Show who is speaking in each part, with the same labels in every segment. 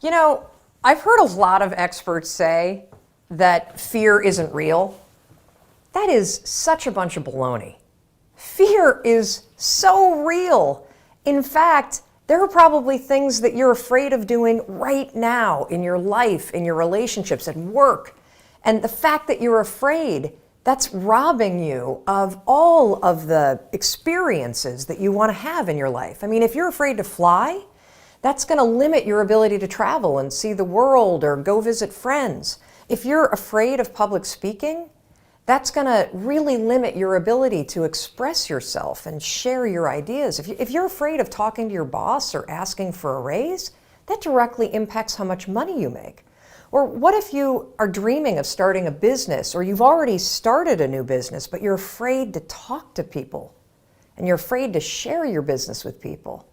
Speaker 1: You know, I've heard a lot of experts say that fear isn't real. That is such a bunch of baloney. Fear is so real. In fact, there are probably things that you're afraid of doing right now in your life, in your relationships, at work. And the fact that you're afraid, that's robbing you of all of the experiences that you want to have in your life. I mean, if you're afraid to fly, that's going to limit your ability to travel and see the world or go visit friends. If you're afraid of public speaking, that's going to really limit your ability to express yourself and share your ideas. If you're afraid of talking to your boss or asking for a raise, that directly impacts how much money you make. Or what if you are dreaming of starting a business, or you've already started a new business, but you're afraid to talk to people and you're afraid to share your business with people?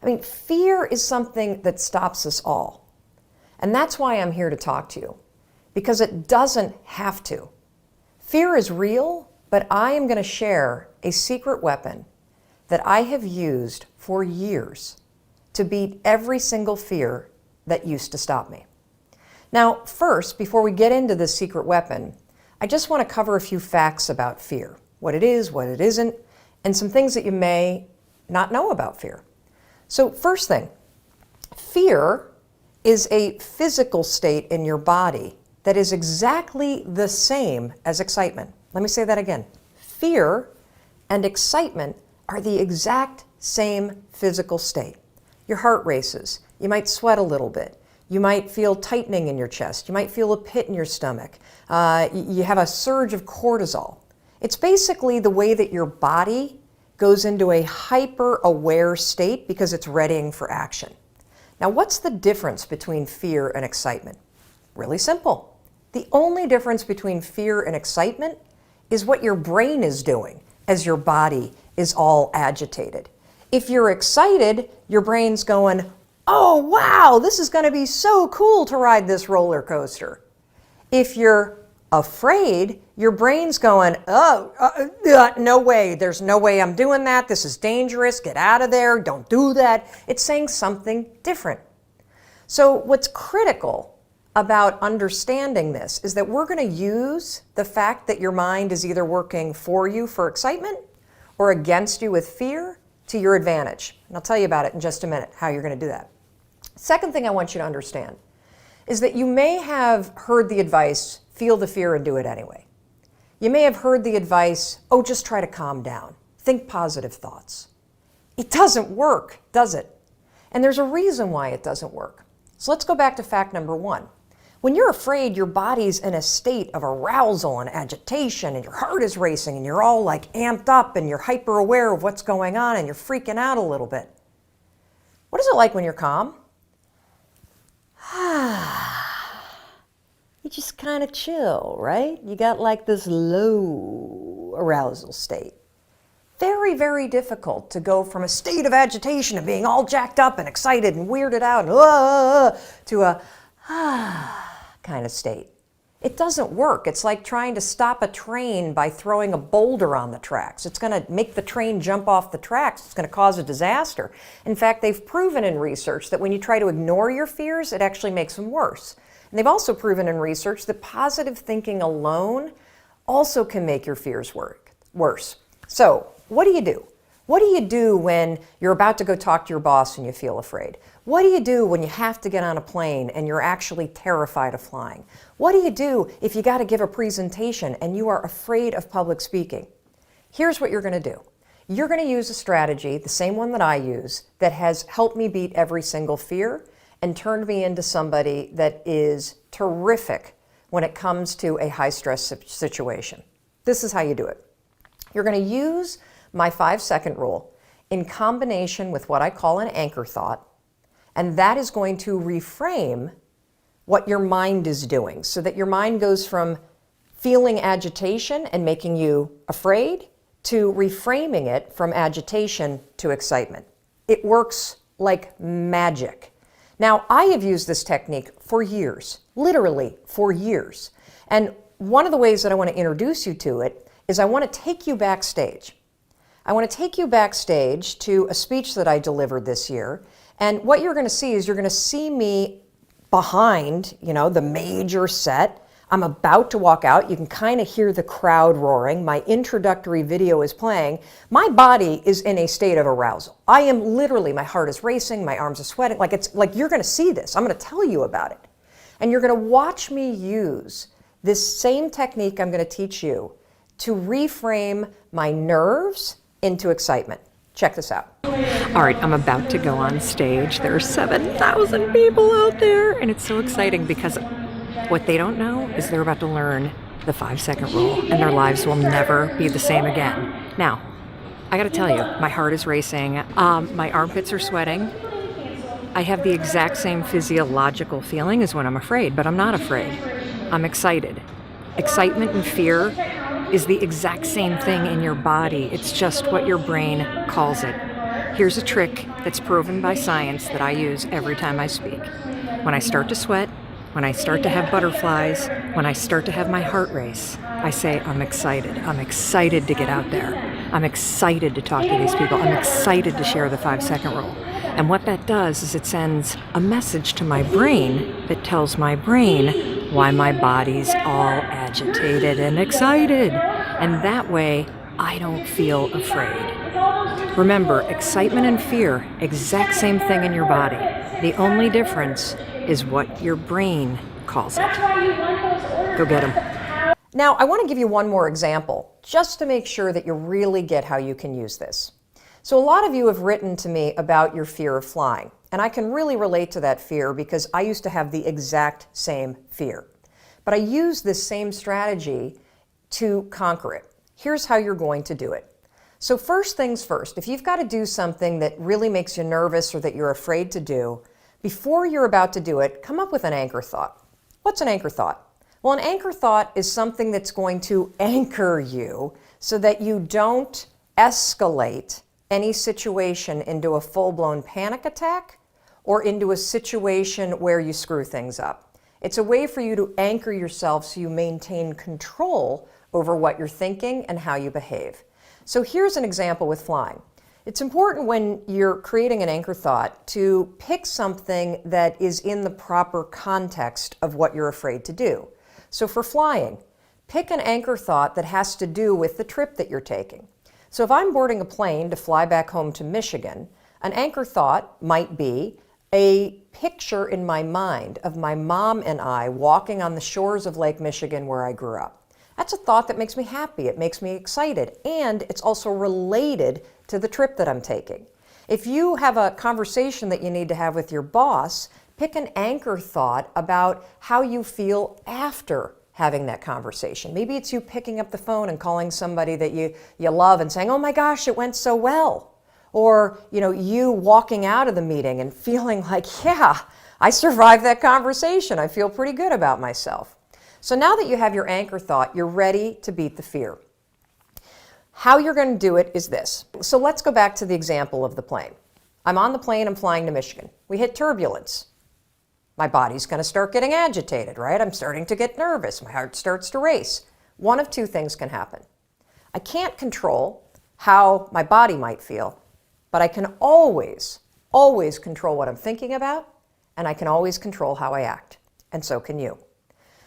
Speaker 1: I mean, fear is something that stops us all. And that's why I'm here to talk to you, because it doesn't have to. Fear is real, but I am going to share a secret weapon that I have used for years to beat every single fear that used to stop me. Now, first, before we get into this secret weapon, I just want to cover a few facts about fear, what it is, what it isn't, and some things that you may not know about fear. So first thing, fear is a physical state in your body that is exactly the same as excitement. Let me say that again. Fear and excitement are the exact same physical state. Your heart races. You might sweat a little bit. You might feel tightening in your chest. You might feel a pit in your stomach. You have a surge of cortisol. It's basically the way that your body goes into a hyper-aware state because it's readying for action. Now, what's the difference between fear and excitement? Really simple. The only difference between fear and excitement is what your brain is doing as your body is all agitated. If you're excited, your brain's going, "Oh, wow, this is going to be so cool to ride this roller coaster." If you're afraid, your brain's going, no way, there's no way I'm doing that, this is dangerous, get out of there, don't do that. It's saying something different. So what's critical about understanding this is that we're going to use the fact that your mind is either working for you for excitement or against you with fear to your advantage. And I'll tell you about it in just a minute, how you're going to do that. Second thing I want you to understand is that you may have heard the advice, feel the fear and do it anyway. You may have heard the advice, oh, just try to calm down. Think positive thoughts. It doesn't work, does it? And there's a reason why it doesn't work. So let's go back to fact number one. When you're afraid, your body's in a state of arousal and agitation, and your heart is racing, and you're all like amped up, and you're hyper aware of what's going on, and you're freaking out a little bit. What is it like when you're calm? You just kind of chill, right? You got like this low arousal state. Very, very difficult to go from a state of agitation and being all jacked up and excited and weirded out and to a kind of state. It doesn't work. It's like trying to stop a train by throwing a boulder on the tracks. It's going to make the train jump off the tracks. It's going to cause a disaster. In fact, they've proven in research that when you try to ignore your fears, it actually makes them worse. And they've also proven in research that positive thinking alone also can make your fears worse. So, what do you do? What do you do when you're about to go talk to your boss and you feel afraid? What do you do when you have to get on a plane and you're actually terrified of flying? What do you do if you got to give a presentation and you are afraid of public speaking? Here's what you're going to do. You're going to use a strategy, the same one that I use, that has helped me beat every single fear and turned me into somebody that is terrific when it comes to a high-stress situation. This is how you do it. You're going to use my 5-second rule in combination with what I call an anchor thought, and that is going to reframe what your mind is doing so that your mind goes from feeling agitation and making you afraid to reframing it from agitation to excitement. It works like magic. Now, I have used this technique for years, literally for years. And one of the ways that I want to introduce you to it is I want to take you backstage. I want to take you backstage to a speech that I delivered this year. And what you're going to see is you're going to see me behind, the major set. I'm about to walk out. You can kind of hear the crowd roaring. My introductory video is playing. My body is in a state of arousal. I am literally, my heart is racing, my arms are sweating. Like you're going to see this. I'm going to tell you about it. And you're going to watch me use this same technique I'm going to teach you to reframe my nerves into excitement. Check this out. All right, I'm about to go on stage. There are 7,000 people out there, and it's so exciting because what they don't know is they're about to learn the 5-second rule, and their lives will never be the same again. Now, I gotta tell you, my heart is racing. My armpits are sweating. I have the exact same physiological feeling as when I'm afraid, but I'm not afraid. I'm excited. Excitement and fear is the exact same thing in your body. It's just what your brain calls it. Here's a trick that's proven by science that I use every time I speak. When I start to sweat, when I start to have butterflies, when I start to have my heart race, I say, I'm excited. I'm excited to get out there. I'm excited to talk to these people. I'm excited to share the 5-second rule. And what that does is it sends a message to my brain that tells my brain why my body's all agitated and excited. And that way, I don't feel afraid. Remember, excitement and fear, exact same thing in your body. The only difference is what your brain calls it. Go get them. Now, I want to give you one more example, just to make sure that you really get how you can use this. So a lot of you have written to me about your fear of flying, and I can really relate to that fear because I used to have the exact same fear. But I use this same strategy to conquer it. Here's how you're going to do it. So first things first, if you've got to do something that really makes you nervous or that you're afraid to do, before you're about to do it, come up with an anchor thought. What's an anchor thought? Well, an anchor thought is something that's going to anchor you so that you don't escalate any situation into a full-blown panic attack or into a situation where you screw things up. It's a way for you to anchor yourself so you maintain control over what you're thinking and how you behave. So here's an example with flying. It's important when you're creating an anchor thought to pick something that is in the proper context of what you're afraid to do. So for flying, pick an anchor thought that has to do with the trip that you're taking. So if I'm boarding a plane to fly back home to Michigan, an anchor thought might be a picture in my mind of my mom and I walking on the shores of Lake Michigan where I grew up. That's a thought that makes me happy, it makes me excited, and it's also related to the trip that I'm taking. If you have a conversation that you need to have with your boss, pick an anchor thought about how you feel after having that conversation. Maybe it's you picking up the phone and calling somebody that you love and saying, oh my gosh, it went so well. Or you walking out of the meeting and feeling like, yeah, I survived that conversation. I feel pretty good about myself. So now that you have your anchor thought, you're ready to beat the fear. How you're going to do it is this. So let's go back to the example of the plane. I'm on the plane, I'm flying to Michigan. We hit turbulence. My body's going to start getting agitated, right? I'm starting to get nervous. My heart starts to race. One of two things can happen. I can't control how my body might feel, but I can always control what I'm thinking about, and I can always control how I act. And so can you.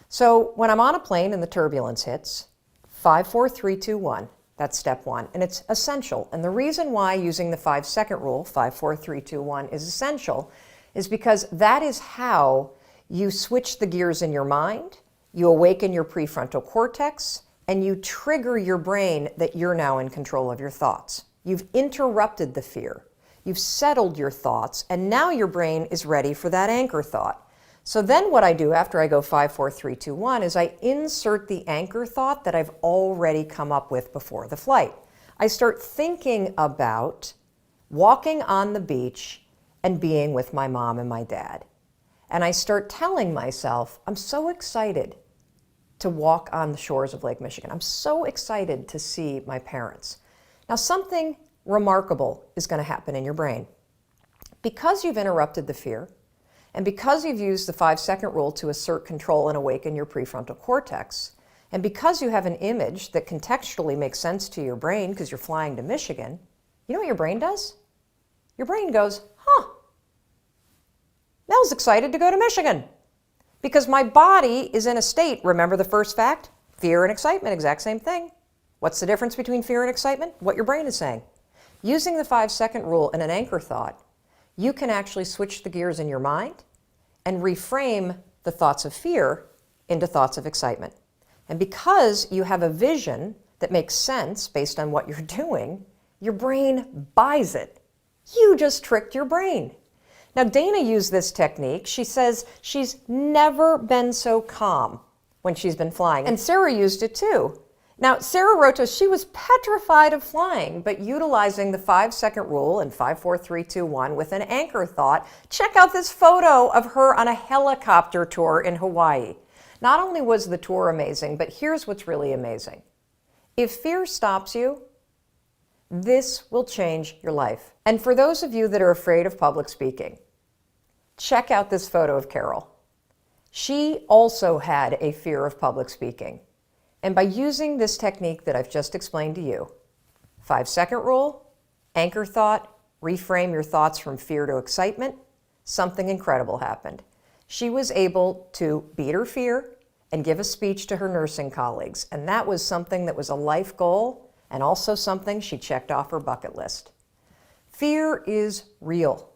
Speaker 1: So when I'm on a plane and the turbulence hits, 5, 4, 3, 2, 1, that's step one. And it's essential. And the reason why using the 5-second rule, 5, 4, 3, 2, 1, is essential is because that is how you switch the gears in your mind, you awaken your prefrontal cortex, and you trigger your brain that you're now in control of your thoughts. You've interrupted the fear. You've settled your thoughts, and now your brain is ready for that anchor thought. So then what I do after I go 5, 4, 3, 2, 1 is I insert the anchor thought that I've already come up with before the flight. I start thinking about walking on the beach and being with my mom and my dad. And I start telling myself, I'm so excited to walk on the shores of Lake Michigan. I'm so excited to see my parents. Now something remarkable is going to happen in your brain. Because you've interrupted the fear, and because you've used the 5-second rule to assert control and awaken your prefrontal cortex, and because you have an image that contextually makes sense to your brain because you're flying to Michigan, you know what your brain does? Your brain goes, huh, Mel's excited to go to Michigan. Because my body is in a state, remember the first fact? Fear and excitement, exact same thing. What's the difference between fear and excitement? What your brain is saying. Using the 5-second rule and an anchor thought, you can actually switch the gears in your mind and reframe the thoughts of fear into thoughts of excitement. And because you have a vision that makes sense based on what you're doing, your brain buys it. You just tricked your brain. Now, Dana used this technique. She says she's never been so calm when she's been flying. And Sarah used it too. Now, Sarah wrote to us, she was petrified of flying, but utilizing the 5-second rule in 5, 4, 3, 2, 1 with an anchor thought, check out this photo of her on a helicopter tour in Hawaii. Not only was the tour amazing, but here's what's really amazing. If fear stops you, this will change your life. And for those of you that are afraid of public speaking, check out this photo of Carol. She also had a fear of public speaking. And by using this technique that I've just explained to you, 5-second rule, anchor thought, reframe your thoughts from fear to excitement, something incredible happened. She was able to beat her fear and give a speech to her nursing colleagues. And that was something that was a life goal and also something she checked off her bucket list. Fear is real.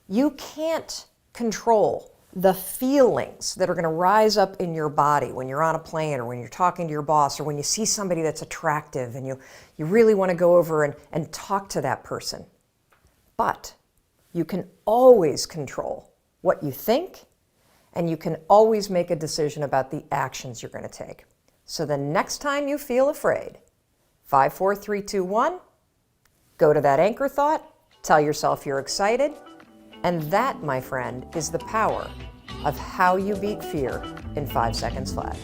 Speaker 1: You can't control the feelings that are going to rise up in your body when you're on a plane or when you're talking to your boss or when you see somebody that's attractive and you really want to go over and talk to that person. But you can always control what you think, and you can always make a decision about the actions you're going to take. So the next time you feel afraid, 5, 4, 3, 2, 1, go to that anchor thought, tell yourself you're excited, and that, my friend, is the power of how you beat fear in 5 seconds flat.